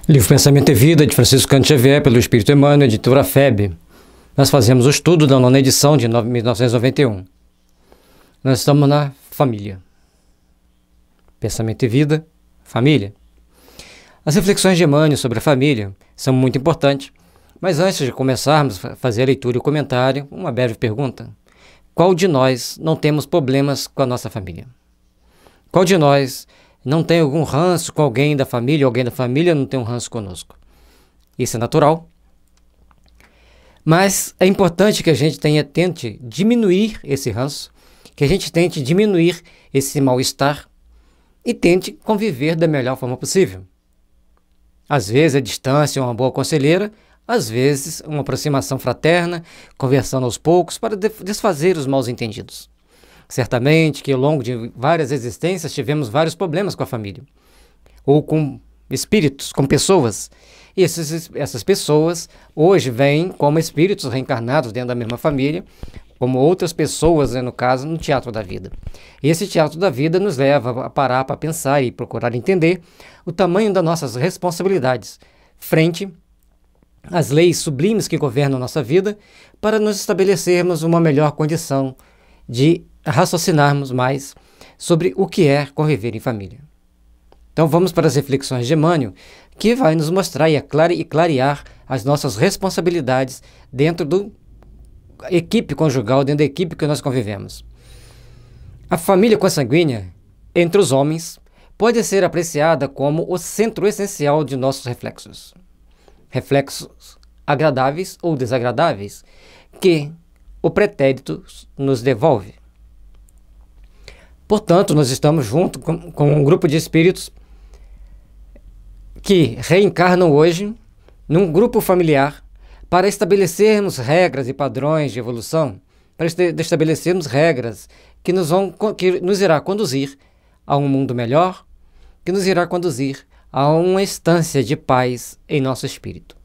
Livro Pensamento e Vida, de Francisco Cândido Xavier, pelo Espírito Emmanuel, editora FEB. Nós fazemos o estudo da 9ª edição de 1991. Nós estamos na família. Pensamento e Vida, família. As reflexões de Emmanuel sobre a família são muito importantes, mas antes de começarmos a fazer a leitura e o comentário, uma breve pergunta. Qual de nós não temos problemas com a nossa família? Qual de nós não tem algum ranço com alguém da família, ou alguém da família não tem um ranço conosco? Isso é natural. Mas é importante que a gente tente diminuir esse ranço, que a gente tente diminuir esse mal-estar e tente conviver da melhor forma possível. Às vezes a distância é uma boa conselheira, às vezes uma aproximação fraterna, conversando aos poucos para desfazer os mal-entendidos. Certamente que ao longo de várias existências tivemos vários problemas com a família, ou com espíritos, com pessoas. E essas pessoas hoje vêm como espíritos reencarnados dentro da mesma família, como outras pessoas, no caso, no teatro da vida. E esse teatro da vida nos leva a parar para pensar e procurar entender o tamanho das nossas responsabilidades frente às leis sublimes que governam a nossa vida, para nos estabelecermos uma melhor condição de raciocinarmos mais sobre o que é conviver em família. Então vamos para as reflexões de Emmanuel, que vai nos mostrar e clarear as nossas responsabilidades dentro da equipe conjugal, dentro da equipe que nós convivemos. A família consanguínea, entre os homens, pode ser apreciada como o centro essencial de nossos reflexos. Reflexos agradáveis ou desagradáveis, que o pretérito nos devolve. Portanto, nós estamos junto com um grupo de espíritos que reencarnam hoje num grupo familiar para estabelecermos regras e padrões de evolução, para estabelecermos regras que nos irá conduzir a um mundo melhor, que nos irá conduzir a uma instância de paz em nosso espírito.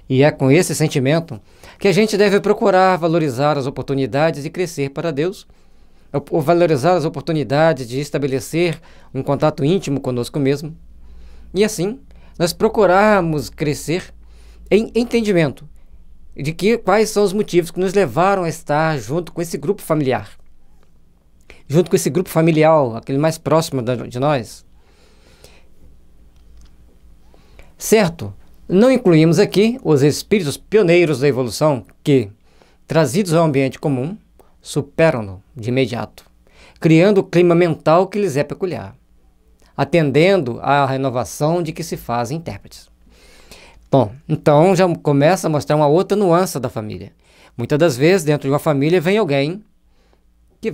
E é com esse sentimento que a gente deve procurar valorizar as oportunidades de crescer para Deus, ou valorizar as oportunidades de estabelecer um contato íntimo conosco mesmo. E assim, nós procurarmos crescer em entendimento de quais são os motivos que nos levaram a estar junto com esse grupo familiar. Junto com esse grupo familiar, aquele mais próximo de nós. Certo, não incluímos aqui os espíritos pioneiros da evolução que, trazidos ao ambiente comum, superam-no de imediato, criando o clima mental que lhes é peculiar, atendendo à renovação de que se fazem intérpretes. Bom, então já começa a mostrar uma outra nuance da família. Muitas das vezes, dentro de uma família, vem alguém que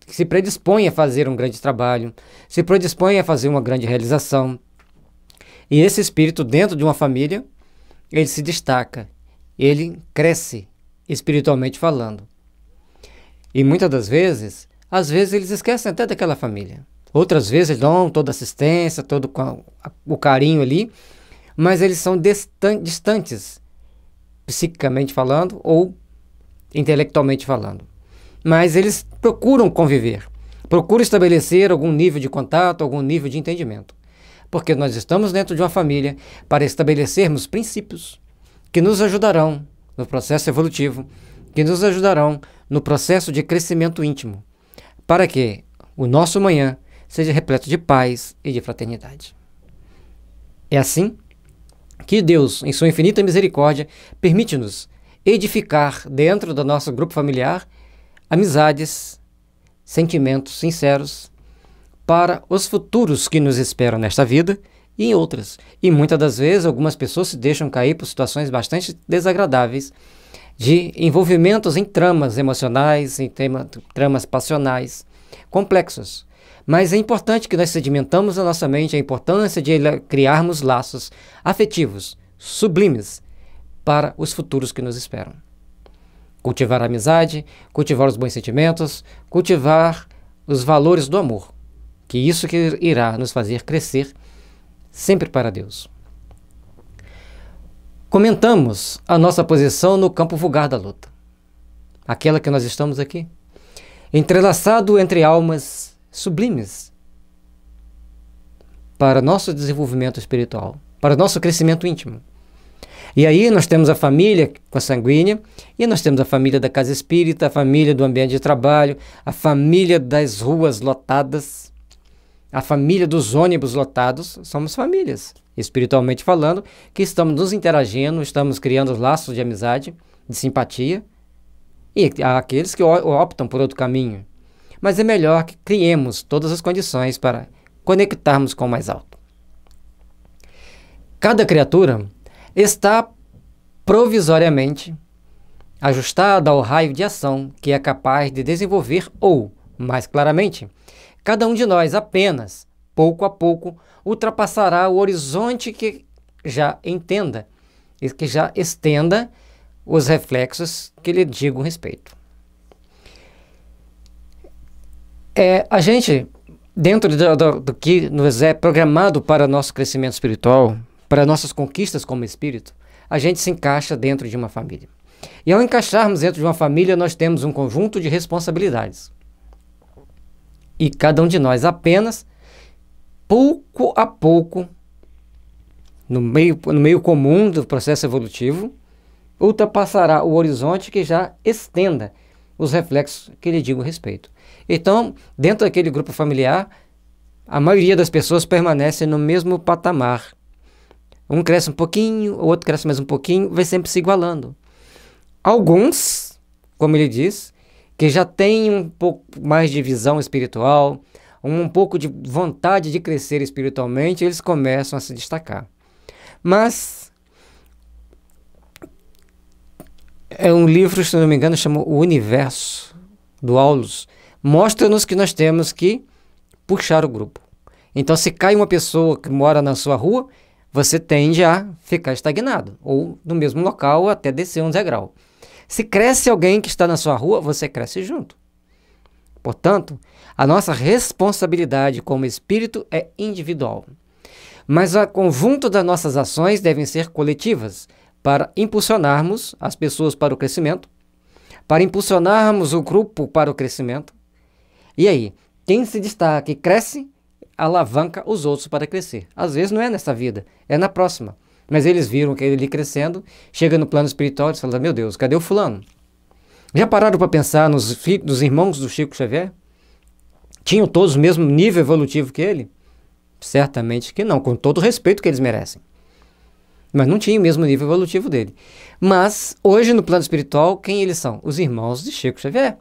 se predispõe a fazer um grande trabalho, se predispõe a fazer uma grande realização. E esse espírito, dentro de uma família, ele se destaca, ele cresce espiritualmente falando. E muitas das vezes, às vezes eles esquecem até daquela família. Outras vezes eles dão toda a assistência, todo o carinho ali, mas eles são distantes, psiquicamente falando ou intelectualmente falando. Mas eles procuram conviver, procuram estabelecer algum nível de contato, algum nível de entendimento. Porque nós estamos dentro de uma família para estabelecermos princípios que nos ajudarão no processo evolutivo, que nos ajudarão no processo de crescimento íntimo, para que o nosso amanhã seja repleto de paz e de fraternidade. É assim que Deus, em sua infinita misericórdia, permite-nos edificar dentro do nosso grupo familiar amizades, sentimentos sinceros para os futuros que nos esperam nesta vida e em outras. E muitas das vezes algumas pessoas se deixam cair por situações bastante desagradáveis de envolvimentos em tramas emocionais, em tramas passionais, complexos. Mas é importante que nós sedimentamos na nossa mente a importância de criarmos laços afetivos, sublimes, para os futuros que nos esperam. Cultivar a amizade, cultivar os bons sentimentos, cultivar os valores do amor, que isso que irá nos fazer crescer sempre para Deus. Comentamos a nossa posição no campo vulgar da luta, aquela que nós estamos aqui, entrelaçado entre almas sublimes para nosso desenvolvimento espiritual, para o nosso crescimento íntimo. E aí nós temos a família consanguínea, e nós temos a família da casa espírita, a família do ambiente de trabalho, a família das ruas lotadas, a família dos ônibus lotados. Somos famílias, espiritualmente falando, que estamos nos interagindo, estamos criando laços de amizade, de simpatia, e há aqueles que optam por outro caminho. Mas é melhor que criemos todas as condições para conectarmos com o mais alto. Cada criatura está provisoriamente ajustada ao raio de ação que é capaz de desenvolver ou, mais claramente, cada um de nós apenas, pouco a pouco, ultrapassará o horizonte que já entenda e que já estenda os reflexos que lhe digam respeito. A gente, dentro do que nos é programado para nosso crescimento espiritual, para nossas conquistas como espírito, a gente se encaixa dentro de uma família. E ao encaixarmos dentro de uma família, nós temos um conjunto de responsabilidades. E cada um de nós apenas, pouco a pouco, no meio comum do processo evolutivo, ultrapassará o horizonte que já estenda os reflexos que lhe digam respeito. Então, dentro daquele grupo familiar, a maioria das pessoas permanece no mesmo patamar. Um cresce um pouquinho, o outro cresce mais um pouquinho, vai sempre se igualando. Alguns, como ele diz, que já têm um pouco mais de visão espiritual, um pouco de vontade de crescer espiritualmente, eles começam a se destacar. Mas é um livro, se não me engano, chama O Universo, do Aulus, mostra-nos que nós temos que puxar o grupo. Então, se cai uma pessoa que mora na sua rua, você tende a ficar estagnado, ou no mesmo local até descer um degrau. Se cresce alguém que está na sua rua, você cresce junto. Portanto, a nossa responsabilidade como espírito é individual. Mas o conjunto das nossas ações devem ser coletivas, para impulsionarmos as pessoas para o crescimento, para impulsionarmos o grupo para o crescimento. E aí, quem se destaca e cresce, alavanca os outros para crescer. Às vezes não é nessa vida, é na próxima. Mas eles viram que ele crescendo, chega no plano espiritual e fala: meu Deus, cadê o fulano? Já pararam para pensar nos irmãos do Chico Xavier? Tinham todos o mesmo nível evolutivo que ele? Certamente que não, com todo o respeito que eles merecem. Mas não tinham o mesmo nível evolutivo dele. Mas, hoje no plano espiritual, quem eles são? Os irmãos de Chico Xavier.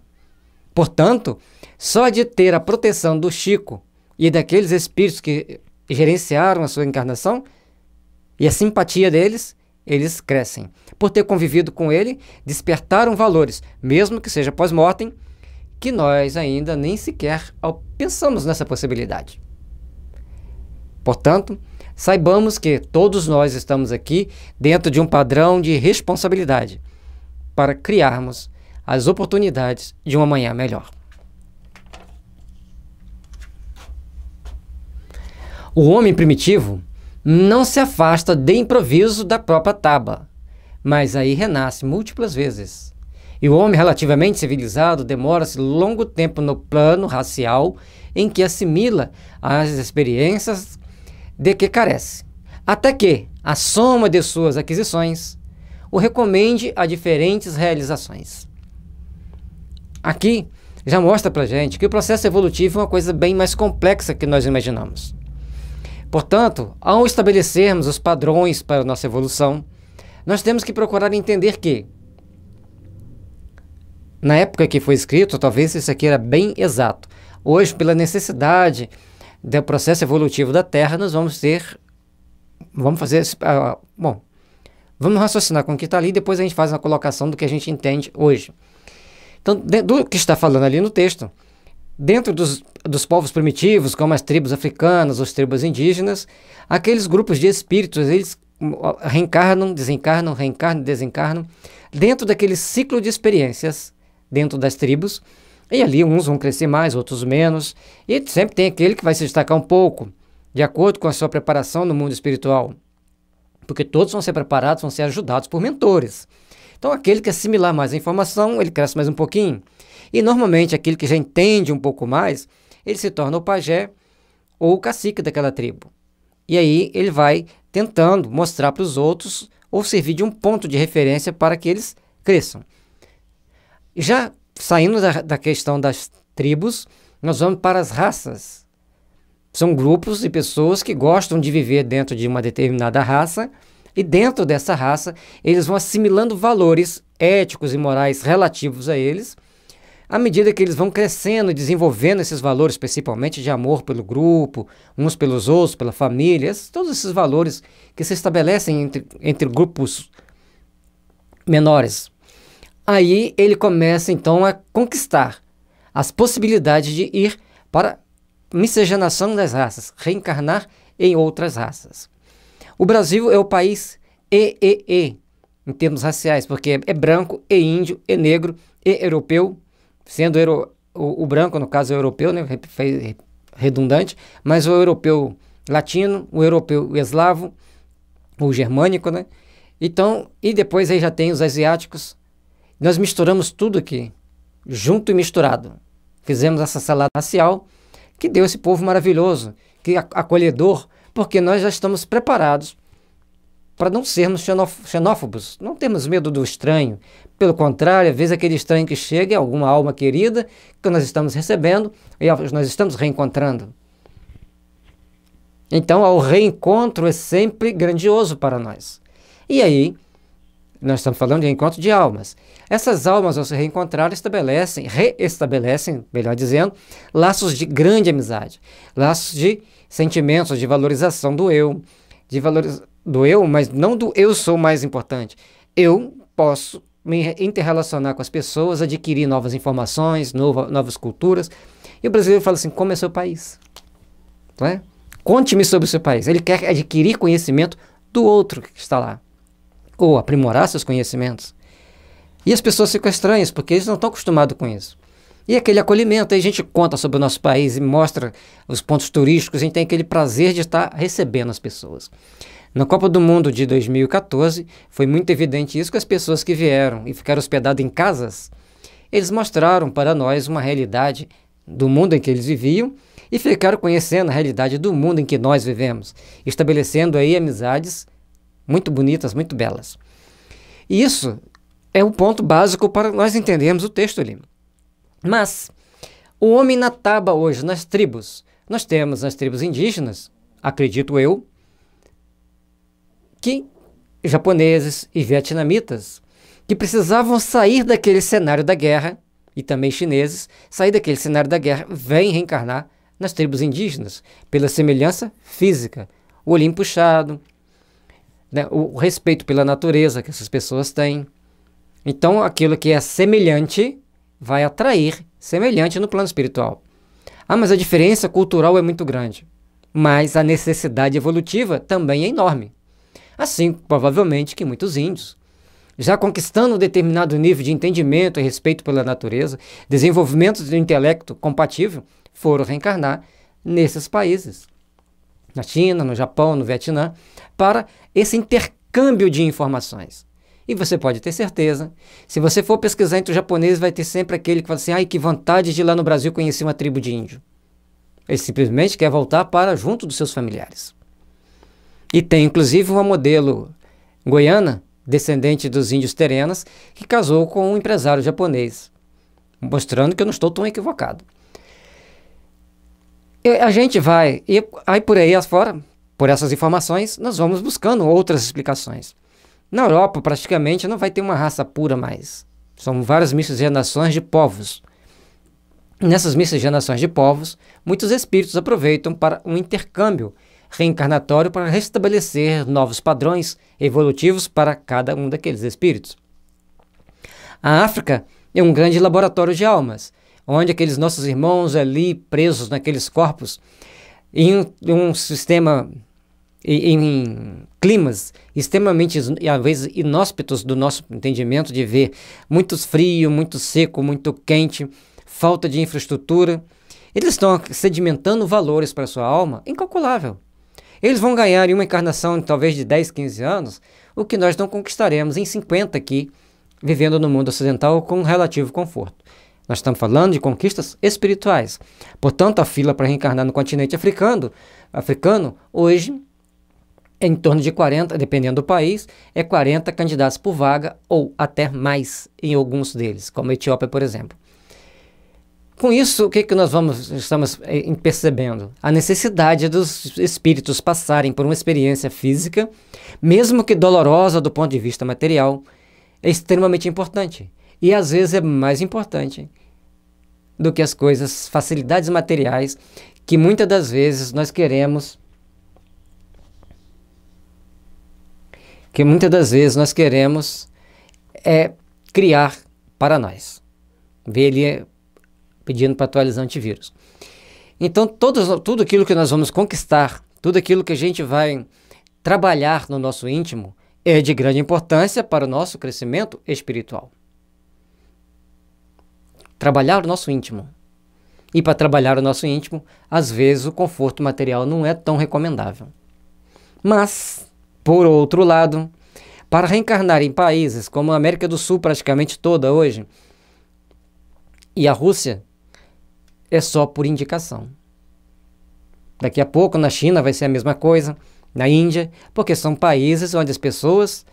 Portanto, só de ter a proteção do Chico e daqueles espíritos que gerenciaram a sua encarnação e a simpatia deles, eles crescem. Por ter convivido com ele, despertaram valores, mesmo que seja pós-mortem, que nós ainda nem sequer pensamos nessa possibilidade. Portanto, saibamos que todos nós estamos aqui dentro de um padrão de responsabilidade para criarmos as oportunidades de um amanhã melhor. O homem primitivo não se afasta de improviso da própria taba, mas aí renasce múltiplas vezes. E o homem relativamente civilizado demora-se longo tempo no plano racial em que assimila as experiências de que carece, até que a soma de suas aquisições o recomende a diferentes realizações. Aqui já mostra pra gente que o processo evolutivo é uma coisa bem mais complexa que nós imaginamos. Portanto, ao estabelecermos os padrões para a nossa evolução, nós temos que procurar entender que, na época que foi escrito, talvez isso aqui era bem exato. Hoje, pela necessidade do processo evolutivo da Terra, nós vamos raciocinar com o que está ali e depois a gente faz uma colocação do que a gente entende hoje. Então, do que está falando ali no texto, dentro dos povos primitivos, como as tribos africanas, as tribos indígenas, aqueles grupos de espíritos, eles reencarnam, desencarnam, reencarnam, desencarnam, dentro daquele ciclo de experiências, dentro das tribos, e ali uns vão crescer mais, outros menos, e sempre tem aquele que vai se destacar um pouco, de acordo com a sua preparação no mundo espiritual, porque todos vão ser preparados, vão ser ajudados por mentores. Então, aquele que assimilar mais a informação, ele cresce mais um pouquinho. E, normalmente, aquele que já entende um pouco mais, ele se torna o pajé ou o cacique daquela tribo. E aí, ele vai tentando mostrar para os outros ou servir de um ponto de referência para que eles cresçam. Já saindo da questão das tribos, nós vamos para as raças. São grupos de pessoas que gostam de viver dentro de uma determinada raça e dentro dessa raça eles vão assimilando valores éticos e morais relativos a eles, à medida que eles vão crescendo e desenvolvendo esses valores, principalmente de amor pelo grupo, uns pelos outros, pela família, todos esses valores que se estabelecem entre grupos menores. Aí ele começa então a conquistar as possibilidades de ir para a miscigenação das raças, reencarnar em outras raças. O Brasil é o país EEE, em termos raciais, porque é branco, e índio, e negro, e europeu, sendo o branco, no caso, é europeu, né, redundante, mas o europeu latino, o europeu eslavo, o germânico, né? Então, e depois aí já tem os asiáticos. Nós misturamos tudo aqui, junto e misturado. Fizemos essa salada racial, que deu esse povo maravilhoso, que acolhedor, porque nós já estamos preparados para não sermos xenófobos, não temos medo do estranho. Pelo contrário, às vezes aquele estranho que chega é alguma alma querida que nós estamos recebendo e nós estamos reencontrando. Então, o reencontro é sempre grandioso para nós. E aí, nós estamos falando de reencontro de almas. Essas almas, ao se reencontrar, reestabelecem, melhor dizendo, laços de grande amizade, laços de sentimentos, de valorização do eu, mas não do eu sou mais importante. Eu posso me interrelacionar com as pessoas, adquirir novas informações, novas culturas. E o brasileiro fala assim, como é seu país? Não é? Conte-me sobre o seu país. Ele quer adquirir conhecimento do outro que está lá, ou aprimorar seus conhecimentos. E as pessoas ficam estranhas, porque eles não estão acostumados com isso. E aquele acolhimento, aí a gente conta sobre o nosso país e mostra os pontos turísticos, a gente tem aquele prazer de estar recebendo as pessoas. Na Copa do Mundo de 2014, foi muito evidente isso, que as pessoas que vieram e ficaram hospedadas em casas, eles mostraram para nós uma realidade do mundo em que eles viviam e ficaram conhecendo a realidade do mundo em que nós vivemos, estabelecendo aí amizades muito bonitas, muito belas. E isso é um ponto básico para nós entendermos o texto ali. Mas o homem na taba hoje, nas tribos, nós temos nas tribos indígenas, acredito eu, que japoneses e vietnamitas que precisavam sair daquele cenário da guerra, e também chineses, sair daquele cenário da guerra, vêm reencarnar nas tribos indígenas, pela semelhança física, o olhinho puxado, né, o respeito pela natureza que essas pessoas têm. Então, aquilo que é semelhante vai atrair semelhante no plano espiritual. Ah, mas a diferença cultural é muito grande. Mas a necessidade evolutiva também é enorme. Assim, provavelmente, que muitos índios, já conquistando um determinado nível de entendimento e respeito pela natureza, desenvolvimento do intelecto compatível, foram reencarnar nesses países. Na China, no Japão, no Vietnã, para esse intercâmbio de informações. E você pode ter certeza, se você for pesquisar entre os japoneses, vai ter sempre aquele que fala assim, ai, que vontade de ir lá no Brasil conhecer uma tribo de índio. Ele simplesmente quer voltar para junto dos seus familiares. E tem, inclusive, uma modelo goiana, descendente dos índios terenas, que casou com um empresário japonês, mostrando que eu não estou tão equivocado. A gente vai, e aí por aí afora, por essas informações, nós vamos buscando outras explicações. Na Europa, praticamente, não vai ter uma raça pura mais. São várias miscigenações de povos. Nessas miscigenações de povos, muitos espíritos aproveitam para um intercâmbio reencarnatório para restabelecer novos padrões evolutivos para cada um daqueles espíritos. A África é um grande laboratório de almas, onde aqueles nossos irmãos ali presos naqueles corpos, em um sistema, em climas extremamente, às vezes, inóspitos do nosso entendimento de ver, muito frio, muito seco, muito quente, falta de infraestrutura, eles estão sedimentando valores para a sua alma incalculável. Eles vão ganhar em uma encarnação talvez de 10, 15 anos, o que nós não conquistaremos em 50 aqui, vivendo no mundo ocidental com relativo conforto. Nós estamos falando de conquistas espirituais. Portanto, a fila para reencarnar no continente africano hoje em torno de 40, dependendo do país, 40 candidatos por vaga ou até mais em alguns deles, como a Etiópia, por exemplo. Com isso, o que nós estamos percebendo? A necessidade dos espíritos passarem por uma experiência física, mesmo que dolorosa do ponto de vista material, é extremamente importante. E às vezes é mais importante do que as coisas, facilidades materiais, que muitas das vezes nós queremos criar para nós. Ver ele pedindo para atualizar antivírus. Então, tudo aquilo que nós vamos conquistar, tudo aquilo que a gente vai trabalhar no nosso íntimo, é de grande importância para o nosso crescimento espiritual. Trabalhar o nosso íntimo. E para trabalhar o nosso íntimo, às vezes o conforto material não é tão recomendável. Mas, por outro lado, para reencarnar em países como a América do Sul praticamente toda hoje, e a Rússia, é só por indicação. Daqui a pouco na China vai ser a mesma coisa, na Índia, porque são países onde as pessoas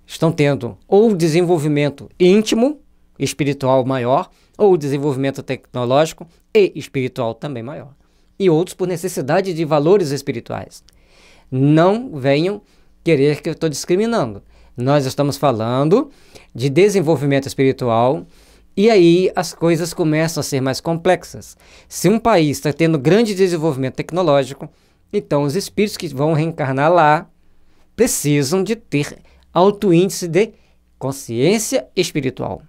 estão tendo ou desenvolvimento íntimo, espiritual maior, ou desenvolvimento tecnológico e espiritual também maior. E outros por necessidade de valores espirituais. Não venham querer que eu estou discriminando. Nós estamos falando de desenvolvimento espiritual. E aí as coisas começam a ser mais complexas. Se um país está tendo grande desenvolvimento tecnológico, então os espíritos que vão reencarnar lá precisam de ter alto índice de consciência espiritual.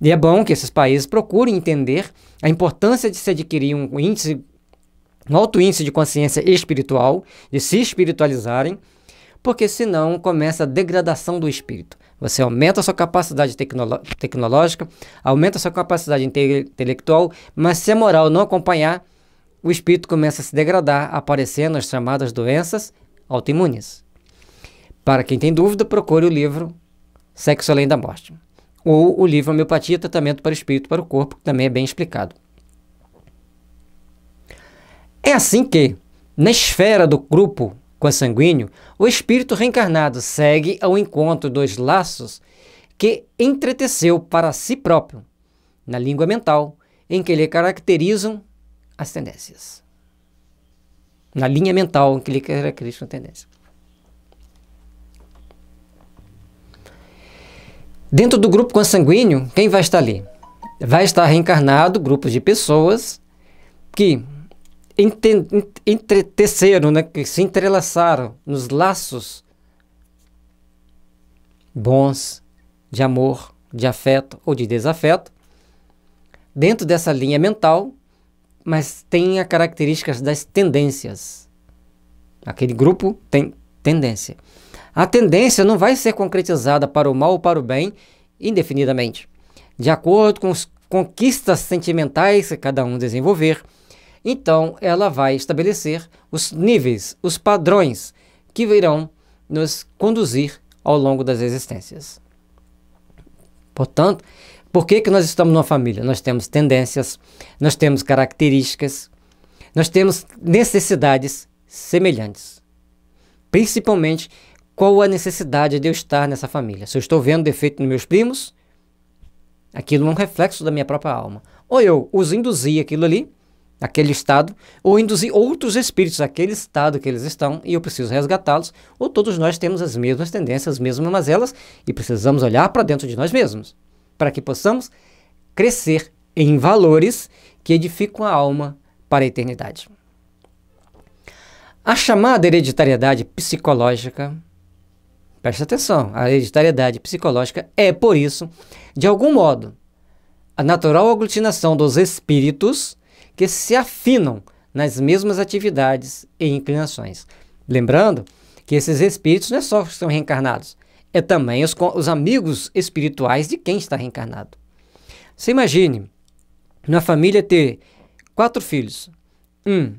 E é bom que esses países procurem entender a importância de se adquirir um alto índice de consciência espiritual, de se espiritualizarem, porque senão começa a degradação do espírito. Você aumenta a sua capacidade tecnológica, aumenta a sua capacidade intelectual, mas se a moral não acompanhar, o espírito começa a se degradar, aparecendo as chamadas doenças autoimunes. Para quem tem dúvida, procure o livro Sexo Além da Morte, ou o livro Homeopatia, Tratamento para o Espírito e para o Corpo, que também é bem explicado. É assim que, na esfera do grupo consanguíneo, o espírito reencarnado segue ao encontro dos laços que entreteceu para si próprio, na língua mental, em que lhe caracterizam as tendências. Na linha mental em que lhe caracterizam a tendência. Dentro do grupo consanguíneo, quem vai estar ali? Vai estar reencarnado grupos de pessoas que entreteceram, né, que se entrelaçaram nos laços bons de amor, de afeto ou de desafeto, dentro dessa linha mental, mas tem as características das tendências. Aquele grupo tem tendência. A tendência não vai ser concretizada para o mal ou para o bem indefinidamente, de acordo com as conquistas sentimentais que cada um desenvolver. Então, ela vai estabelecer os níveis, os padrões que irão nos conduzir ao longo das existências. Portanto, por que nós estamos numa família? Nós temos tendências, nós temos características, nós temos necessidades semelhantes. Principalmente, qual a necessidade de eu estar nessa família? Se eu estou vendo defeito nos meus primos, aquilo é um reflexo da minha própria alma. Ou eu os induzi aquilo ali, aquele estado, ou induzir outros espíritos àquele estado que eles estão e eu preciso resgatá-los, ou todos nós temos as mesmas tendências, as mesmas mazelas e precisamos olhar para dentro de nós mesmos, para que possamos crescer em valores que edificam a alma para a eternidade. A chamada hereditariedade psicológica, preste atenção, a hereditariedade psicológica é, por isso, de algum modo, a natural aglutinação dos espíritos que se afinam nas mesmas atividades e inclinações. Lembrando que esses espíritos não é só que estão reencarnados, é também os amigos espirituais de quem está reencarnado. Você imagine, uma família ter 4 filhos, um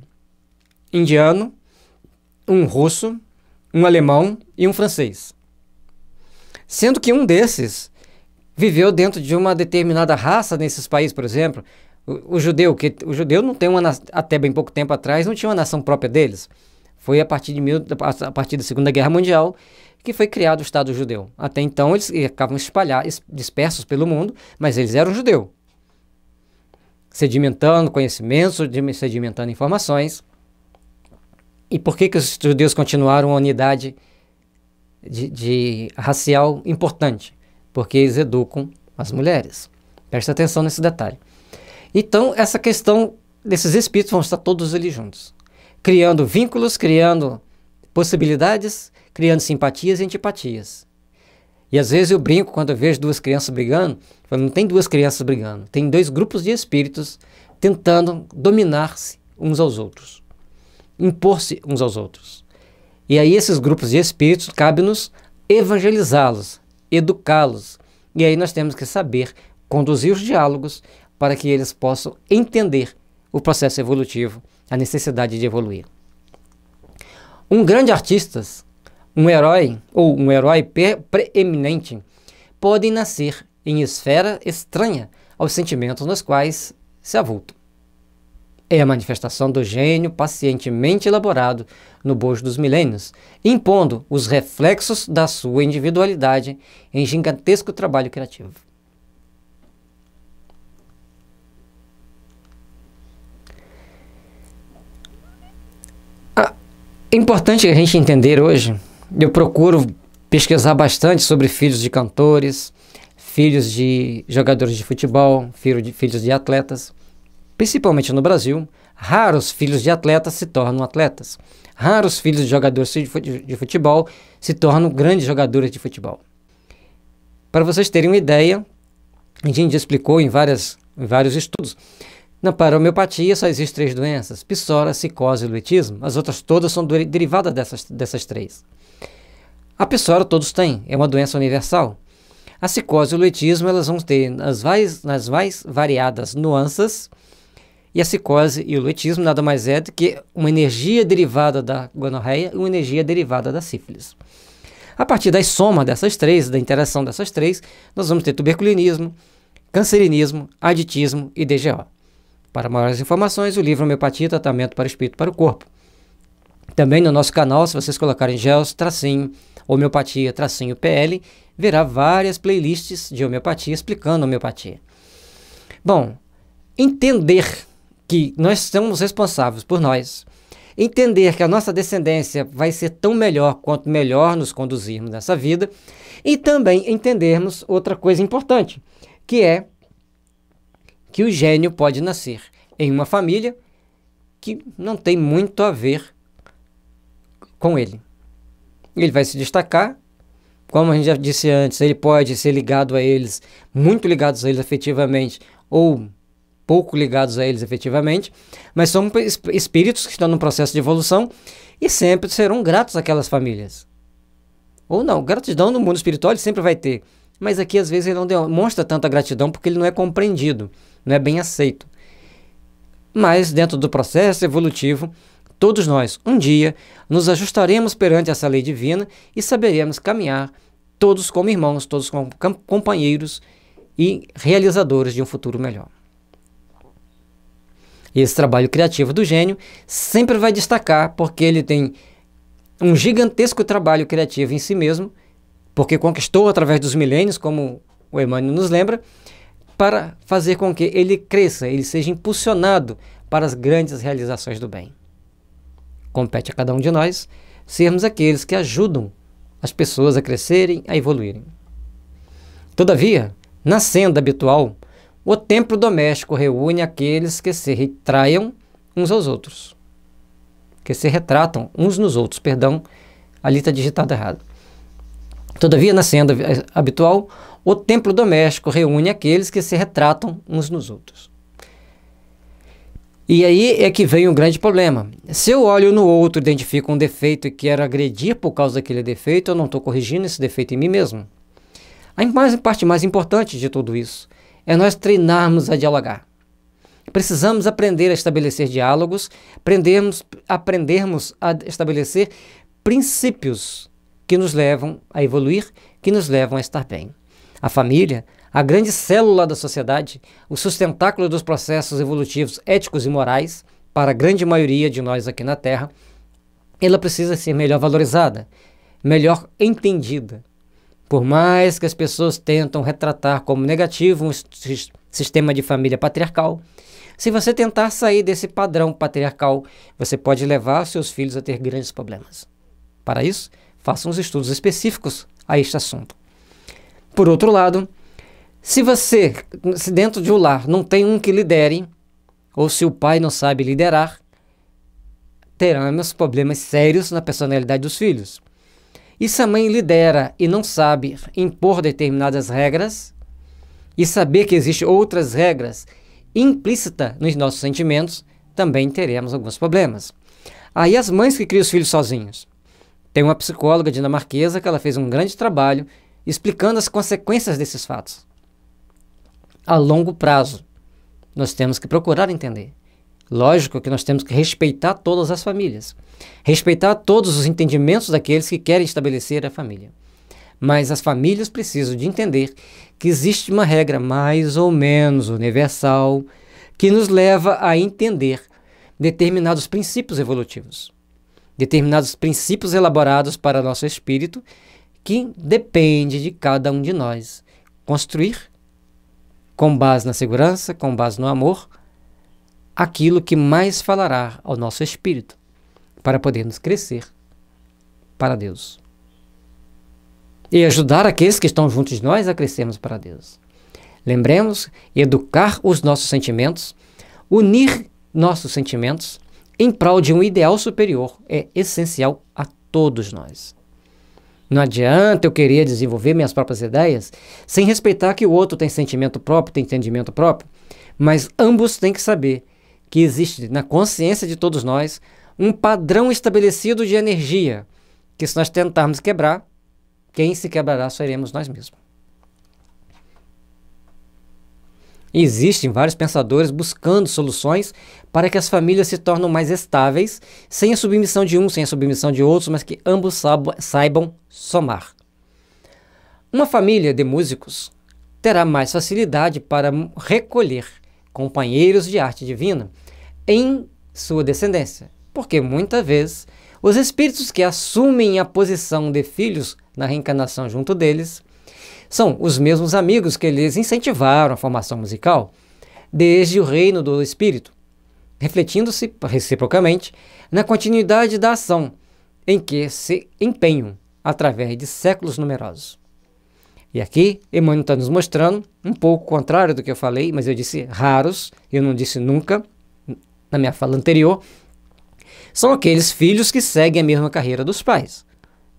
indiano, um russo, um alemão e um francês. Sendo que um desses viveu dentro de uma determinada raça nesses países, por exemplo, o judeu não tem até bem pouco tempo atrás, não tinha uma nação própria deles. Foi a partir da Segunda Guerra Mundial que foi criado o Estado judeu. Até então eles ficavam dispersos pelo mundo, mas eles eram judeus, sedimentando conhecimentos, sedimentando informações. E por que os judeus continuaram uma unidade racial importante? Porque eles educam as mulheres. Presta atenção nesse detalhe. Então, essa questão desses espíritos vão estar todos ali juntos, criando vínculos, criando possibilidades, criando simpatias e antipatias. E às vezes eu brinco quando eu vejo duas crianças brigando, não tem duas crianças brigando, tem dois grupos de espíritos tentando dominar-se uns aos outros, impor-se uns aos outros. E aí esses grupos de espíritos, cabe-nos evangelizá-los, educá-los. E aí nós temos que saber conduzir os diálogos para que eles possam entender o processo evolutivo, a necessidade de evoluir. Um grande artista, um herói ou um herói preeminente podem nascer em esfera estranha aos sentimentos nos quais se avultam. É a manifestação do gênio pacientemente elaborado no bojo dos milênios, impondo os reflexos da sua individualidade em gigantesco trabalho criativo. É importante a gente entender hoje, eu procuro pesquisar bastante sobre filhos de cantores, filhos de jogadores de futebol, filhos de atletas. Principalmente no Brasil, raros filhos de atletas se tornam atletas. Raros filhos de jogadores de futebol se tornam grandes jogadores de futebol. Para vocês terem uma ideia, a gente explicou em vários estudos. Para a homeopatia só existem 3 doenças: psora, psicose e luetismo. As outras todas são derivadas dessas 3. A psora todos têm, é uma doença universal. A psicose e o luetismo elas vão ter nas mais variadas nuances. E a psicose e o luetismo nada mais é do que uma energia derivada da gonorreia e uma energia derivada da sífilis. A partir da soma dessas 3, da interação dessas 3, nós vamos ter tuberculinismo, cancerinismo, aditismo e DGO. Para maiores informações, o livro Homeopatia, Tratamento para o Espírito e para o Corpo. Também no nosso canal, se vocês colocarem GELS, homeopatia, PL, verá várias playlists de homeopatia explicando homeopatia. Bom, entender que nós somos responsáveis por nós, entender que a nossa descendência vai ser tão melhor quanto melhor nos conduzirmos nessa vida, e também entendermos outra coisa importante, que é que o gênio pode nascer em uma família que não tem muito a ver com ele. Ele vai se destacar, como a gente já disse antes, ele pode ser ligado a eles, muito ligados a eles afetivamente, ou pouco ligados a eles efetivamente, mas são espíritos que estão num processo de evolução e sempre serão gratos àquelas famílias. Ou não, gratidão no mundo espiritual ele sempre vai ter, mas aqui às vezes ele não demonstra tanta gratidão porque ele não é compreendido, não é bem aceito. Mas dentro do processo evolutivo, todos nós, um dia, nos ajustaremos perante essa lei divina e saberemos caminhar todos como irmãos, todos como companheiros e realizadores de um futuro melhor. E esse trabalho criativo do gênio sempre vai destacar porque ele tem um gigantesco trabalho criativo em si mesmo, porque conquistou através dos milênios, como o Emmanuel nos lembra, para fazer com que ele cresça, ele seja impulsionado para as grandes realizações do bem. Compete a cada um de nós sermos aqueles que ajudam as pessoas a crescerem, a evoluírem. Todavia, na senda habitual, o templo doméstico reúne aqueles que se retraiam uns aos outros. Que se retratam uns nos outros, perdão, ali está digitado errado. Todavia, na senda habitual, o templo doméstico reúne aqueles que se retratam uns nos outros. E aí é que vem um grande problema. Se eu olho no outro, identifico um defeito e quero agredir por causa daquele defeito, eu não estou corrigindo esse defeito em mim mesmo. A parte mais importante de tudo isso é nós treinarmos a dialogar. Precisamos aprender a estabelecer diálogos, aprendermos a estabelecer princípios que nos levam a evoluir, que nos levam a estar bem. A família, a grande célula da sociedade, o sustentáculo dos processos evolutivos éticos e morais, para a grande maioria de nós aqui na Terra, ela precisa ser melhor valorizada, melhor entendida. Por mais que as pessoas tentam retratar como negativo um sistema de família patriarcal, se você tentar sair desse padrão patriarcal, você pode levar seus filhos a ter grandes problemas. Para isso, faça uns estudos específicos a este assunto. Por outro lado, se dentro de um lar não tem um que lidere, ou se o pai não sabe liderar, teremos problemas sérios na personalidade dos filhos. E se a mãe lidera e não sabe impor determinadas regras, e saber que existem outras regras implícitas nos nossos sentimentos, também teremos alguns problemas. Aí as mães que criam os filhos sozinhos. Tem uma psicóloga dinamarquesa que ela fez um grande trabalho explicando as consequências desses fatos. A longo prazo, nós temos que procurar entender. Lógico que nós temos que respeitar todas as famílias, respeitar todos os entendimentos daqueles que querem estabelecer a família. Mas as famílias precisam de entender que existe uma regra mais ou menos universal que nos leva a entender determinados princípios evolutivos, determinados princípios elaborados para nosso espírito, que depende de cada um de nós construir, com base na segurança, com base no amor, aquilo que mais falará ao nosso espírito, para podermos crescer para Deus. E ajudar aqueles que estão juntos de nós a crescermos para Deus. Lembremos, educar os nossos sentimentos, unir nossos sentimentos em prol de um ideal superior é essencial a todos nós. Não adianta eu querer desenvolver minhas próprias ideias sem respeitar que o outro tem sentimento próprio, tem entendimento próprio, mas ambos têm que saber que existe na consciência de todos nós um padrão estabelecido de energia, que se nós tentarmos quebrar, quem se quebrará seremos nós mesmos. Existem vários pensadores buscando soluções para que as famílias se tornem mais estáveis, sem a submissão de um, sem a submissão de outros, mas que ambos saibam somar. Uma família de músicos terá mais facilidade para recolher companheiros de arte divina em sua descendência, porque muitas vezes os espíritos que assumem a posição de filhos na reencarnação junto deles são os mesmos amigos que lhes incentivaram a formação musical desde o reino do espírito, refletindo-se reciprocamente na continuidade da ação em que se empenham através de séculos numerosos. E aqui Emmanuel está nos mostrando um pouco o contrário do que eu falei, mas eu disse raros, eu não disse nunca na minha fala anterior, são aqueles filhos que seguem a mesma carreira dos pais.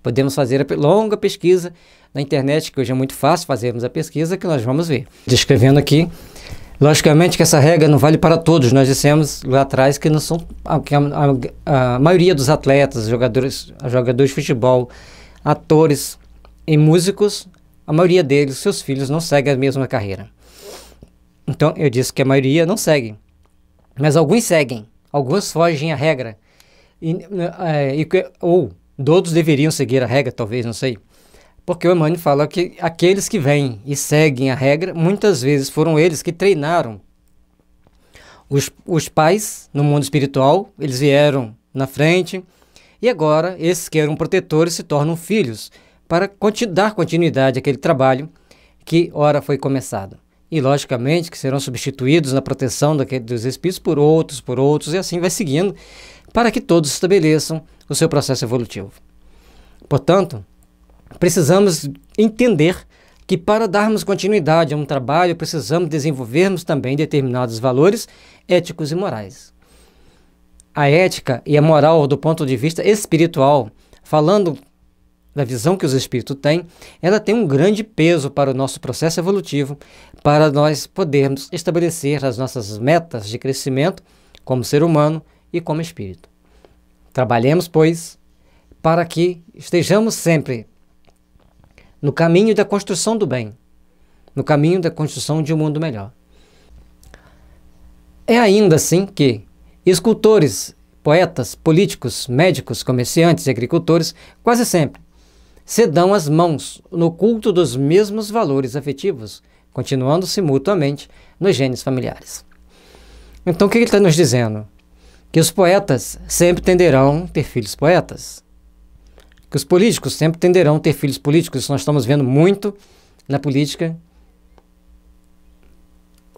Podemos fazer a longa pesquisa na internet, que hoje é muito fácil fazermos a pesquisa, que nós vamos ver. Descrevendo aqui, logicamente que essa regra não vale para todos. Nós dissemos lá atrás que não são que a maioria dos atletas, jogadores de futebol, atores e músicos, a maioria deles, seus filhos, não seguem a mesma carreira. Então, eu disse que a maioria não segue. Mas alguns seguem, alguns fogem à regra. Ou todos deveriam seguir a regra, talvez, não sei. Porque o Emmanuel fala que aqueles que vêm e seguem a regra, muitas vezes foram eles que treinaram os pais no mundo espiritual, eles vieram na frente, e agora esses que eram protetores se tornam filhos, para dar continuidade àquele trabalho que ora foi começado. E logicamente que serão substituídos na proteção dos espíritos por outros, e assim vai seguindo, para que todos estabeleçam o seu processo evolutivo. Portanto, precisamos entender que para darmos continuidade a um trabalho, precisamos desenvolvermos também determinados valores éticos e morais. A ética e a moral do ponto de vista espiritual, falando da visão que os espíritos têm, ela tem um grande peso para o nosso processo evolutivo, para nós podermos estabelecer as nossas metas de crescimento como ser humano e como espírito. Trabalhemos, pois, para que estejamos sempre no caminho da construção do bem, no caminho da construção de um mundo melhor. É ainda assim que escultores, poetas, políticos, médicos, comerciantes e agricultores quase sempre se dão as mãos no culto dos mesmos valores afetivos, continuando-se mutuamente nos genes familiares. Então, o que ele está nos dizendo? que os poetas sempre tenderão a ter filhos poetas, que os políticos sempre tenderão a ter filhos políticos. Isso nós estamos vendo muito na política.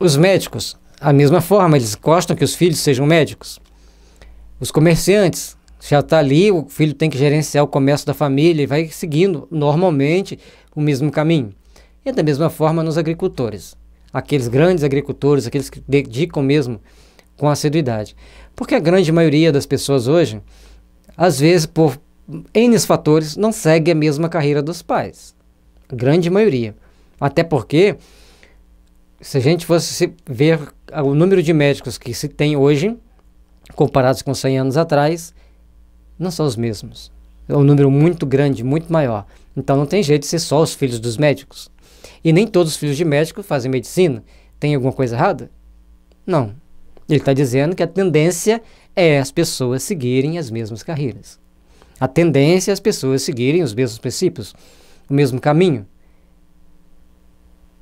Os médicos, a mesma forma, eles gostam que os filhos sejam médicos. Os comerciantes, já está ali, o filho tem que gerenciar o comércio da família e vai seguindo normalmente o mesmo caminho. E da mesma forma nos agricultores, aqueles grandes agricultores, aqueles que dedicam mesmo com assiduidade. Porque a grande maioria das pessoas hoje, às vezes por N fatores, não segue a mesma carreira dos pais. A grande maioria. Até porque, se a gente fosse ver o número de médicos que se tem hoje, comparados com 100 anos atrás, não são os mesmos. É um número muito grande, muito maior. Então não tem jeito de ser só os filhos dos médicos. E nem todos os filhos de médico fazem medicina. Tem alguma coisa errada? Não. Ele está dizendo que a tendência é as pessoas seguirem as mesmas carreiras. A tendência é as pessoas seguirem os mesmos princípios, o mesmo caminho.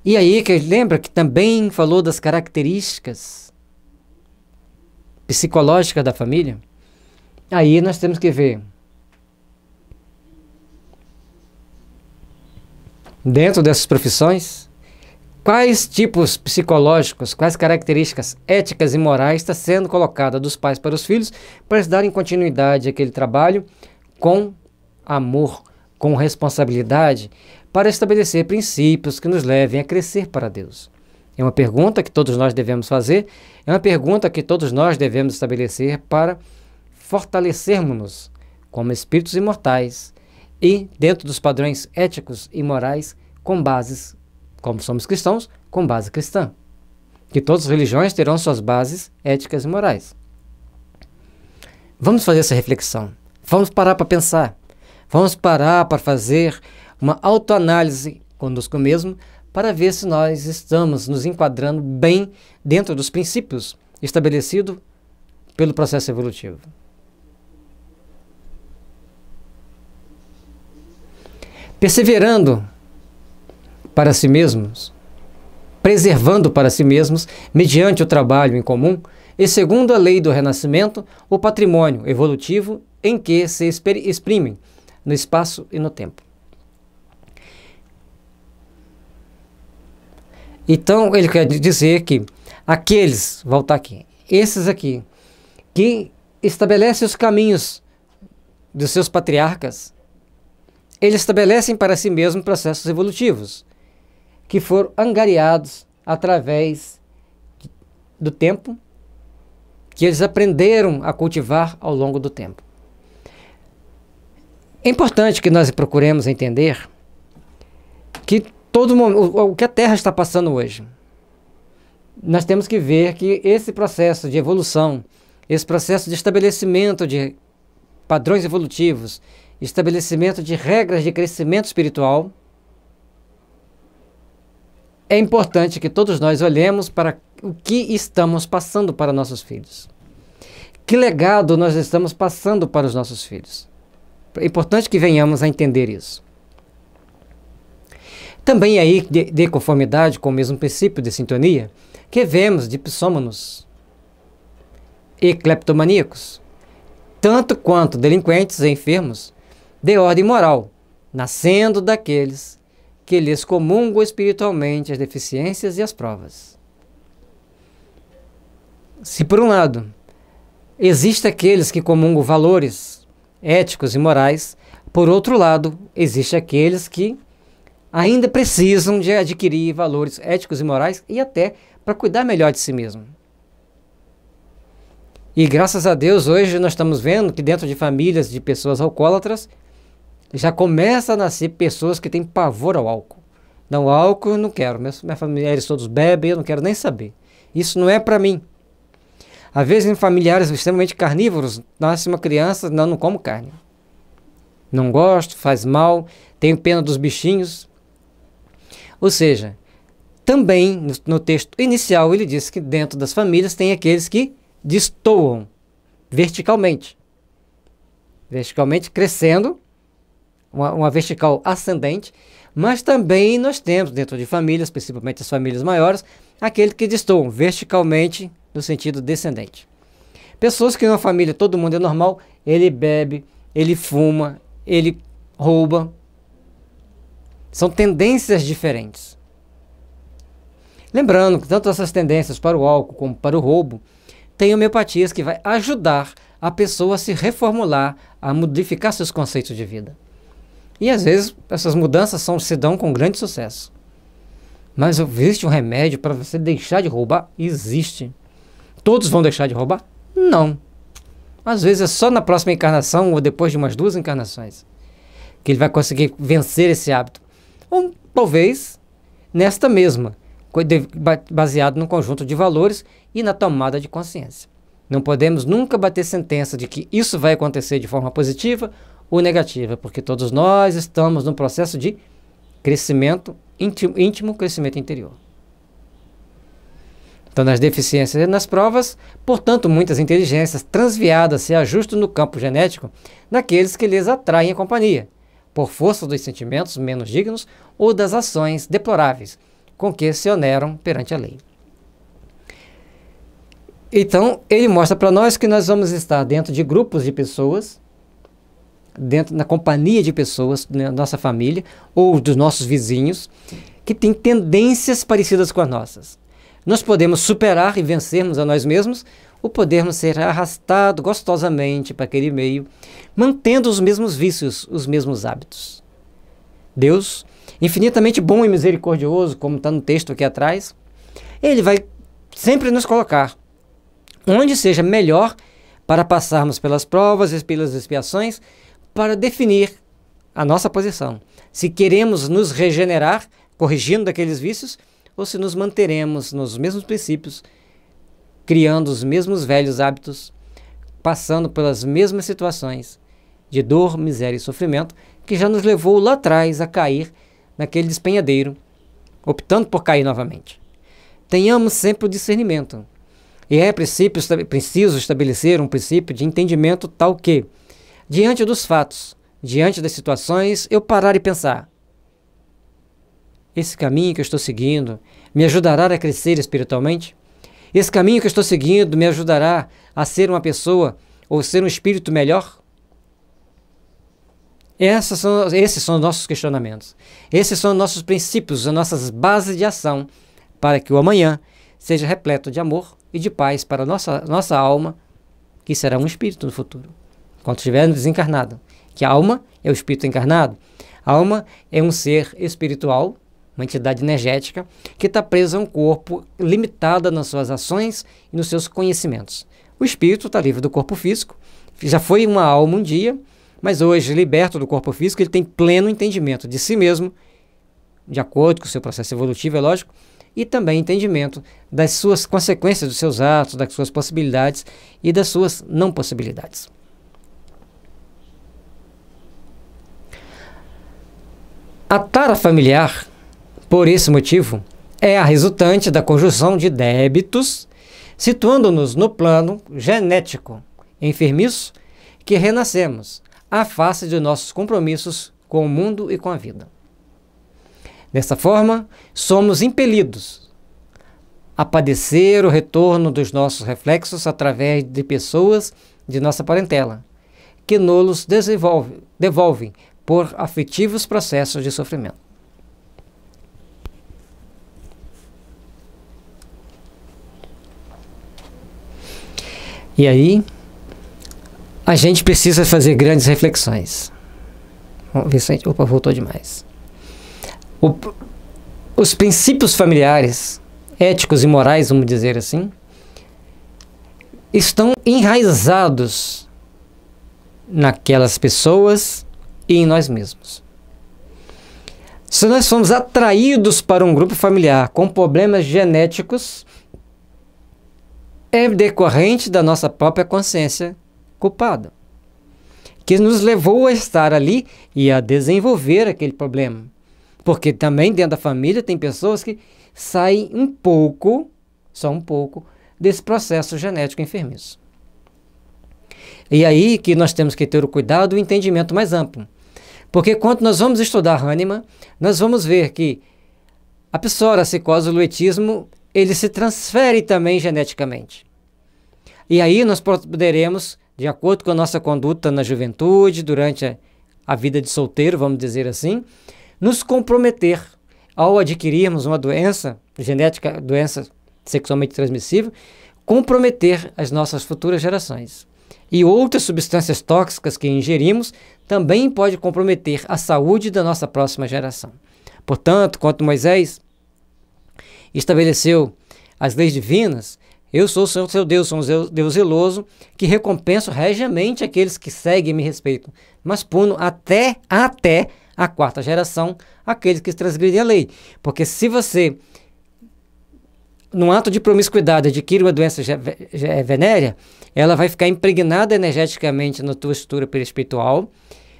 E aí, que lembra que também falou das características psicológicas da família? Aí nós temos que ver, dentro dessas profissões, quais tipos psicológicos, quais características éticas e morais está sendo colocada dos pais para os filhos, para eles darem continuidade àquele trabalho com amor, com responsabilidade, para estabelecer princípios que nos levem a crescer para Deus. É uma pergunta que todos nós devemos fazer, é uma pergunta que todos nós devemos estabelecer para fortalecermos-nos como espíritos imortais e, dentro dos padrões éticos e morais, com bases, como somos cristãos, com base cristã. Que todas as religiões terão suas bases éticas e morais. Vamos fazer essa reflexão. Vamos parar para pensar. Vamos parar para fazer uma autoanálise conosco mesmo, para ver se nós estamos nos enquadrando bem dentro dos princípios estabelecidos pelo processo evolutivo. Perseverando para si mesmos, preservando para si mesmos, mediante o trabalho em comum, e segundo a lei do renascimento, o patrimônio evolutivo em que se exprimem no espaço e no tempo. Então, ele quer dizer que aqueles, voltar aqui, esses aqui, que estabelecem os caminhos dos seus patriarcas, eles estabelecem para si mesmos processos evolutivos, que foram angariados através do tempo, que eles aprenderam a cultivar ao longo do tempo. É importante que nós procuremos entender que o que a Terra está passando hoje, nós temos que ver que esse processo de evolução, esse processo de estabelecimento de padrões evolutivos, estabelecimento de regras de crescimento espiritual, é importante que todos nós olhemos para o que estamos passando para nossos filhos. Que legado nós estamos passando para os nossos filhos? É importante que venhamos a entender isso. Também aí, de conformidade com o mesmo princípio de sintonia, que vemos dipsômanos e cleptomaníacos, tanto quanto delinquentes e enfermos, de ordem moral, nascendo daqueles que lhes comungam espiritualmente as deficiências e as provas. Se por um lado, existem aqueles que comungam valores éticos e morais, por outro lado, existem aqueles que ainda precisam de adquirir valores éticos e morais e até para cuidar melhor de si mesmo. E graças a Deus, hoje nós estamos vendo que dentro de famílias de pessoas alcoólatras, já começa a nascer pessoas que têm pavor ao álcool. Não, álcool eu não quero, meus familiares todos bebem, eu não quero nem saber. Isso não é para mim. Às vezes em familiares extremamente carnívoros, nasce uma criança, não como carne. Não gosto, faz mal, tenho pena dos bichinhos. Ou seja, também no texto inicial ele diz que dentro das famílias tem aqueles que destoam verticalmente. Verticalmente crescendo, uma vertical ascendente, mas também nós temos dentro de famílias, principalmente as famílias maiores, aqueles que destoam verticalmente no sentido descendente. Pessoas que na família todo mundo é normal, ele bebe, ele fuma, ele rouba. São tendências diferentes. Lembrando que tanto essas tendências para o álcool como para o roubo, tem homeopatias que vai ajudar a pessoa a se reformular, a modificar seus conceitos de vida. E às vezes essas mudanças se dão com grande sucesso. Mas existe um remédio para você deixar de roubar? Existe. Todos vão deixar de roubar? Não. Às vezes é só na próxima encarnação ou depois de umas 2 encarnações que ele vai conseguir vencer esse hábito. Ou talvez nesta mesma, baseado num conjunto de valores e na tomada de consciência. Não podemos nunca bater sentença de que isso vai acontecer de forma positiva ou negativa, porque todos nós estamos num processo de crescimento íntimo, crescimento interior. Então, nas deficiências e nas provas, portanto, muitas inteligências transviadas se ajustam no campo genético daqueles que lhes atraem a companhia, por força dos sentimentos menos dignos ou das ações deploráveis com que se oneram perante a lei. Então, ele mostra para nós que nós vamos estar dentro de grupos de pessoas, na companhia de pessoas, na nossa família, ou dos nossos vizinhos, que têm tendências parecidas com as nossas. Nós podemos superar e vencermos a nós mesmos, ou podemos ser arrastados gostosamente para aquele meio, mantendo os mesmos vícios, os mesmos hábitos. Deus, infinitamente bom e misericordioso, como está no texto aqui atrás, ele vai sempre nos colocar onde seja melhor para passarmos pelas provas e pelas expiações, para definir a nossa posição. Se queremos nos regenerar, corrigindo aqueles vícios, ou se nos manteremos nos mesmos princípios, criando os mesmos velhos hábitos, passando pelas mesmas situações de dor, miséria e sofrimento, que já nos levou lá atrás a cair naquele despenhadeiro, optando por cair novamente. Tenhamos sempre o discernimento. E é preciso estabelecer um princípio de entendimento tal que, diante dos fatos, diante das situações, eu parar e pensar: esse caminho que eu estou seguindo me ajudará a crescer espiritualmente? Esse caminho que eu estou seguindo me ajudará a ser uma pessoa ou ser um espírito melhor? Esses são os nossos questionamentos. Esses são os nossos princípios, as nossas bases de ação para que o amanhã seja repleto de amor e de paz para a nossa alma, que será um espírito no futuro, quando estiver desencarnado. Que a alma é o espírito encarnado. A alma é um ser espiritual, uma entidade energética, que está presa a um corpo limitada nas suas ações e nos seus conhecimentos. O espírito está livre do corpo físico, já foi uma alma um dia, mas hoje, liberto do corpo físico, ele tem pleno entendimento de si mesmo, de acordo com o seu processo evolutivo, é lógico, e também entendimento das suas consequências, dos seus atos, das suas possibilidades e das suas não possibilidades. A tara familiar, por esse motivo, é a resultante da conjunção de débitos, situando-nos no plano genético enfermiço que renascemos, à face de nossos compromissos com o mundo e com a vida. Dessa forma, somos impelidos a padecer o retorno dos nossos reflexos através de pessoas de nossa parentela, que nos devolvem por aflitivos processos de sofrimento. E aí, a gente precisa fazer grandes reflexões. Vamos ver se opa, voltou demais. Os princípios familiares, éticos e morais, vamos dizer assim, estão enraizados naquelas pessoas e em nós mesmos. Se nós somos atraídos para um grupo familiar com problemas genéticos, é decorrente da nossa própria consciência culpada, que nos levou a estar ali e a desenvolver aquele problema. Porque também dentro da família tem pessoas que saem só um pouco, desse processo genético enfermiço. E aí que nós temos que ter o cuidado e o entendimento mais amplo. Porque quando nós vamos estudar Hahnemann, nós vamos ver que a psoríase, o luetismo, ele se transfere também geneticamente. E aí nós poderemos, de acordo com a nossa conduta na juventude, durante a vida de solteiro, vamos dizer assim, nos comprometer ao adquirirmos uma doença genética, doença sexualmente transmissível, comprometer as nossas futuras gerações. E outras substâncias tóxicas que ingerimos também pode comprometer a saúde da nossa próxima geração. Portanto, quando Moisés estabeleceu as leis divinas, eu sou o Senhor seu Deus, sou um Deus zeloso, que recompenso regiamente aqueles que seguem e me respeitam, mas puno até a quarta geração aqueles que transgridem a lei. Porque se você, num ato de promiscuidade, adquire uma doença venérea, ela vai ficar impregnada energeticamente na tua estrutura perispiritual,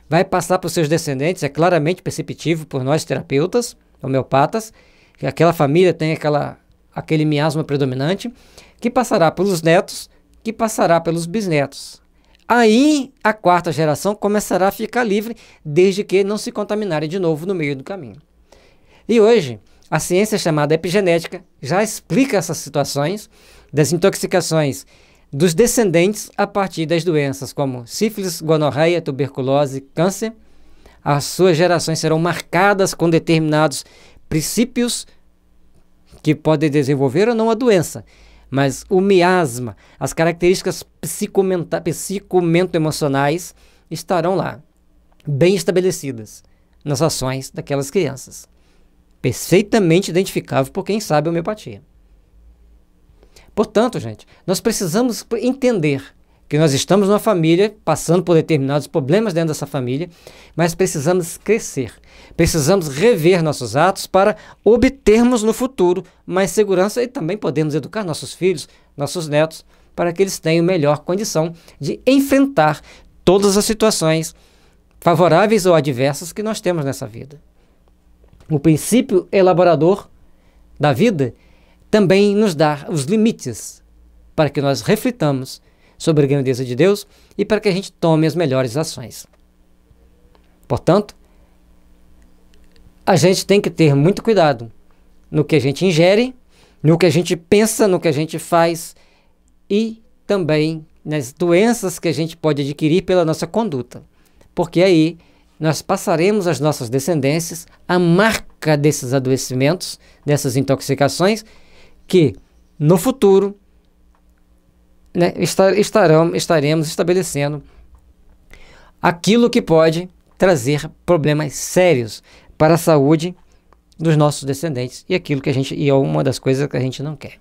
vai passar para os seus descendentes, é claramente perceptível por nós terapeutas, homeopatas, que aquela família tem aquele miasma predominante, que passará pelos netos, que passará pelos bisnetos. Aí a quarta geração começará a ficar livre, desde que não se contaminarem de novo no meio do caminho. E hoje, a ciência chamada epigenética já explica essas situações das intoxicações dos descendentes a partir das doenças como sífilis, gonorreia, tuberculose, câncer. As suas gerações serão marcadas com determinados princípios que podem desenvolver ou não a doença, mas o miasma, as características psicomento-emocionais estarão lá, bem estabelecidas nas ações daquelas crianças. Perfeitamente identificável por quem sabe a homeopatia. Portanto, gente, nós precisamos entender que nós estamos numa família, passando por determinados problemas dentro dessa família, mas precisamos crescer, precisamos rever nossos atos para obtermos no futuro mais segurança e também podemos educar nossos filhos, nossos netos, para que eles tenham melhor condição de enfrentar todas as situações favoráveis ou adversas que nós temos nessa vida. O princípio elaborador da vida também nos dá os limites para que nós reflitamos sobre a grandeza de Deus e para que a gente tome as melhores ações. Portanto, a gente tem que ter muito cuidado no que a gente ingere, no que a gente pensa, no que a gente faz e também nas doenças que a gente pode adquirir pela nossa conduta. Porque aí nós passaremos às nossas descendências a marca desses adoecimentos, dessas intoxicações, que no futuro estaremos estabelecendo aquilo que pode trazer problemas sérios para a saúde dos nossos descendentes e é uma das coisas que a gente não quer.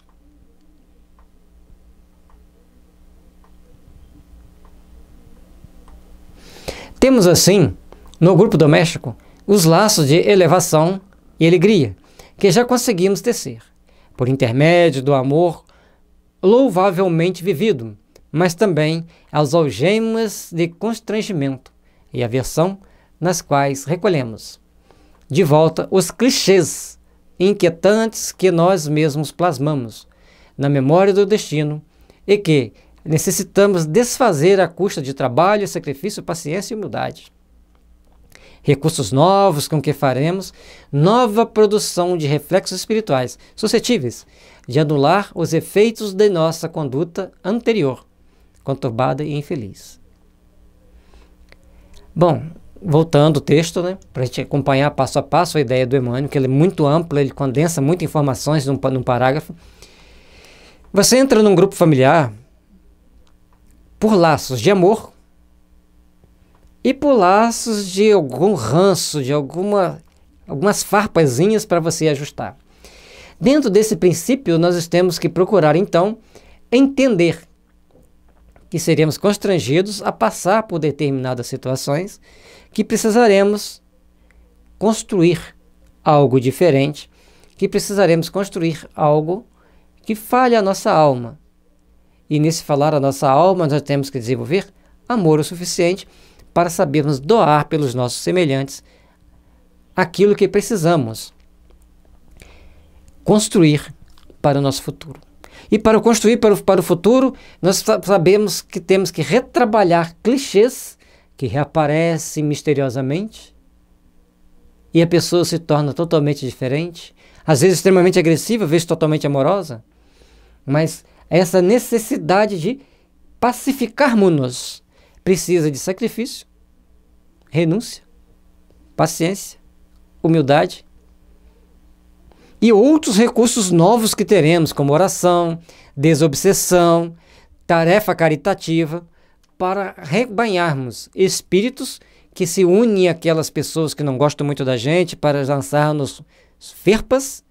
Temos assim, no grupo doméstico, os laços de elevação e alegria, que já conseguimos tecer, por intermédio do amor louvavelmente vivido, mas também as algemas de constrangimento e aversão nas quais recolhemos de volta os clichês inquietantes que nós mesmos plasmamos na memória do destino e que necessitamos desfazer à custa de trabalho, sacrifício, paciência e humildade. Recursos novos com que faremos nova produção de reflexos espirituais suscetíveis de anular os efeitos de nossa conduta anterior, conturbada e infeliz. Bom, voltando ao texto, para a gente acompanhar passo a passo a ideia do Emmanuel, que ele é muito amplo, ele condensa muitas informações num parágrafo. Você entra num grupo familiar por laços de amor e por laços de algum ranço, de algumas farpazinhas para você ajustar. Dentro desse princípio, nós temos que procurar, então, entender que seremos constrangidos a passar por determinadas situações que precisaremos construir algo diferente, que precisaremos construir algo que fale a nossa alma. E nesse falar a nossa alma, nós temos que desenvolver amor o suficiente para sabermos doar pelos nossos semelhantes aquilo que precisamos construir para o nosso futuro. E para construir para o futuro, nós sabemos que temos que retrabalhar clichês que reaparecem misteriosamente e a pessoa se torna totalmente diferente, às vezes extremamente agressiva, às vezes totalmente amorosa, mas essa necessidade de pacificarmos-nos, precisa de sacrifício, renúncia, paciência, humildade e outros recursos novos que teremos, como oração, desobsessão, tarefa caritativa, para rebanharmos espíritos que se unem àquelas pessoas que não gostam muito da gente, para lançar-nos ferpas.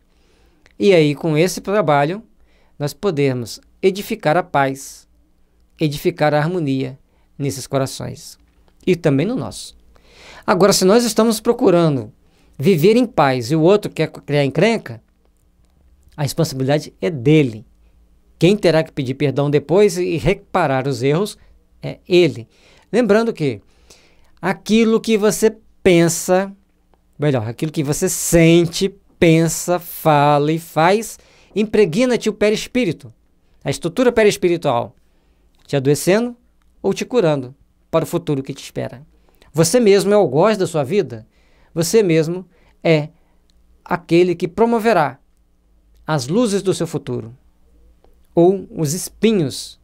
E aí, com esse trabalho, nós podemos edificar a paz, edificar a harmonia nesses corações e também no nosso. Agora, se nós estamos procurando viver em paz e o outro quer criar encrenca, a responsabilidade é dele. Quem terá que pedir perdão depois e reparar os erros é ele. Lembrando que aquilo que você pensa, melhor, aquilo que você sente, pensa, fala e faz, impregna-te o perispírito, a estrutura perispiritual, te adoecendo ou te curando para o futuro que te espera. Você mesmo é o algoz da sua vida, você mesmo é aquele que promoverá as luzes do seu futuro, ou os espinhos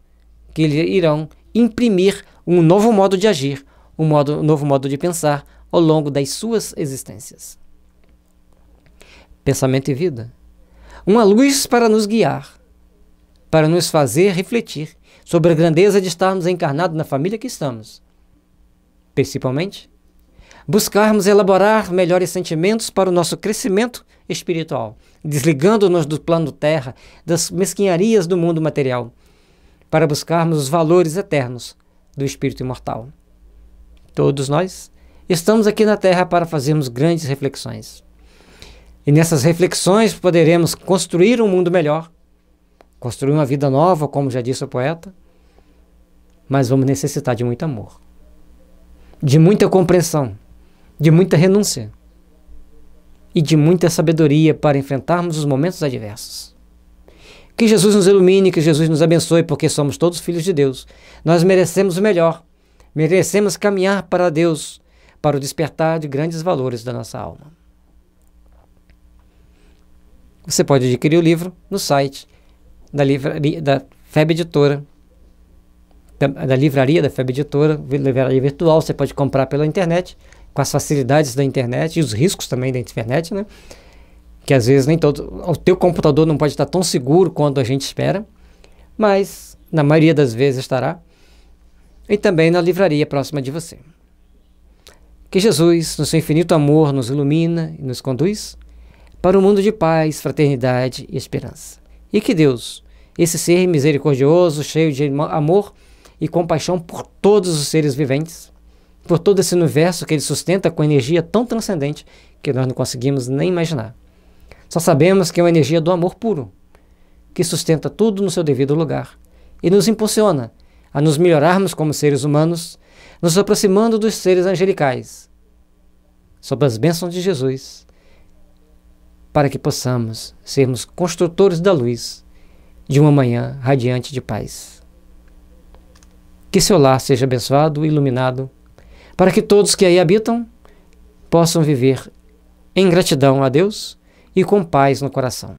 que lhe irão imprimir um novo modo de agir, um novo modo de pensar ao longo das suas existências. Pensamento e vida. Uma luz para nos guiar, para nos fazer refletir sobre a grandeza de estarmos encarnados na família que estamos. Principalmente, buscarmos elaborar melhores sentimentos para o nosso crescimento espiritual, desligando-nos do plano terra, das mesquinharias do mundo material, para buscarmos os valores eternos do espírito imortal. Todos nós estamos aqui na Terra para fazermos grandes reflexões. E nessas reflexões poderemos construir um mundo melhor, construir uma vida nova, como já disse o poeta, mas vamos necessitar de muito amor, de muita compreensão, de muita renúncia e de muita sabedoria para enfrentarmos os momentos adversos. Que Jesus nos ilumine, que Jesus nos abençoe, porque somos todos filhos de Deus. Nós merecemos o melhor, merecemos caminhar para Deus, para o despertar de grandes valores da nossa alma. Você pode adquirir o livro no site da livraria da FEB Editora, da livraria da FEB Editora, livraria virtual. Você pode comprar pela internet, com as facilidades da internet e os riscos também da internet, né? Que às vezes nem todo, o teu computador não pode estar tão seguro quanto a gente espera, mas na maioria das vezes estará, e também na livraria próxima de você. Que Jesus, no seu infinito amor, nos ilumina e nos conduz para um mundo de paz, fraternidade e esperança. E que Deus, esse ser misericordioso, cheio de amor e compaixão por todos os seres viventes, por todo esse universo que ele sustenta com energia tão transcendente que nós não conseguimos nem imaginar. Só sabemos que é uma energia do amor puro, que sustenta tudo no seu devido lugar e nos impulsiona a nos melhorarmos como seres humanos, nos aproximando dos seres angelicais, sob as bênçãos de Jesus, para que possamos sermos construtores da luz de uma manhã radiante de paz. Que seu lar seja abençoado e iluminado, para que todos que aí habitam possam viver em gratidão a Deus e com paz no coração.